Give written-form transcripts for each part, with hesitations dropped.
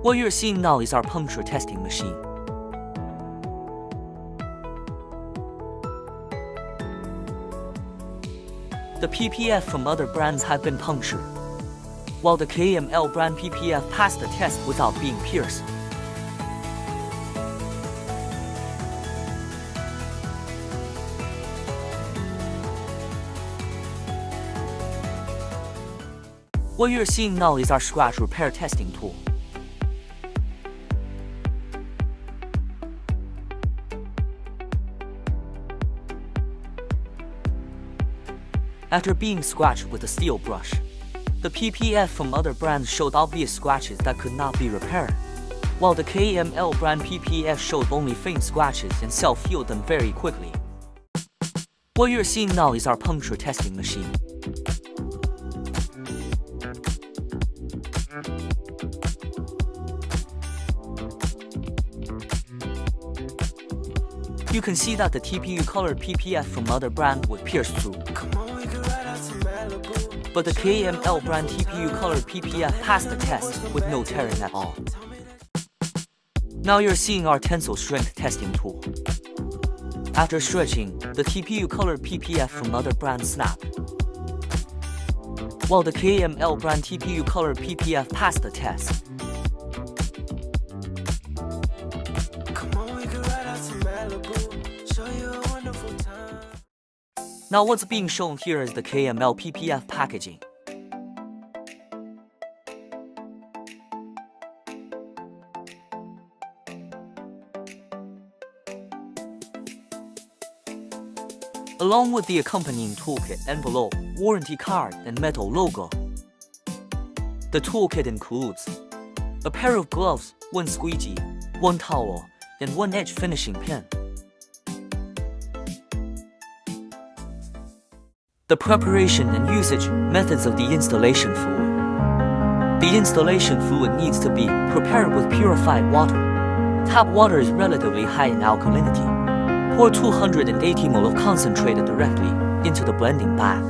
What you're seeing now is our puncture testing machine. The PPF from other brands have been punctured, while the KML brand PPF passed the test without being pierced. What you're seeing now is our scratch repair testing tool. After being scratched with a steel brush, the PPF from other brands showed obvious scratches that could not be repaired, while the KML brand PPF showed only faint scratches and self-healed them very quickly. What you're seeing now is our puncture testing machine. You can see that the TPU colored PPF from other brand was pierced through, but the KML brand TPU colored PPF passed the test with no tearing at all. Now you're seeing our tensile strength testing tool. After stretching, the TPU colored PPF from other brand snapped, while the KML brand TPU colored PPF passed the test. Now what's being shown here is the KML PPF packaging. Along with the accompanying toolkit envelope, warranty card, and metal logo. The toolkit includes a pair of gloves, one squeegee, one towel, and one edge finishing pin. The preparation and usage methods of the installation fluid. The installation fluid needs to be prepared with purified water. Tap water is relatively high in alkalinity. Pour 280 ml of concentrated directly into the blending bag.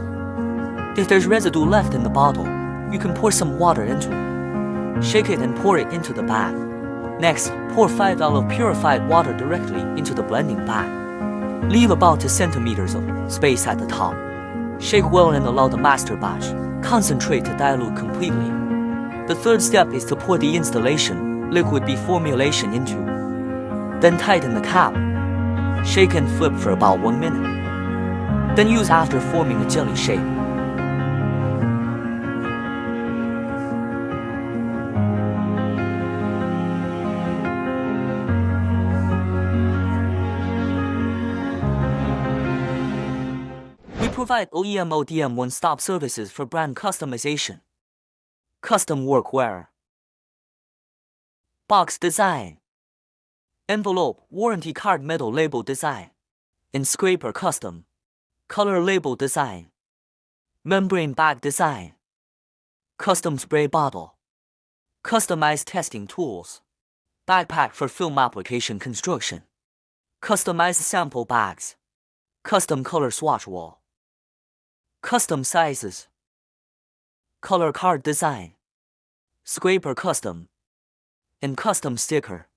If there's residue left in the bottle, you can pour some water into it. Shake it and pour it into the bag. Next, pour 5 ml of purified water directly into the blending bag. Leave about 2 centimeters of space at the top. Shake well and allow the master batch concentrate to dilute completely. The third step is to pour the installation liquid B formulation into. Then tighten the cap. Shake and flip for about 1 minute. Then use after forming a jelly shape. We provide OEM ODM one-stop services for brand customization, custom workwear, box design, envelope, warranty card metal label design, and scraper custom, color label design, membrane bag design, custom spray bottle, customized testing tools, backpack for film application construction, customized sample bags, custom color swatch wall, custom sizes, color card design, scraper custom, and custom sticker.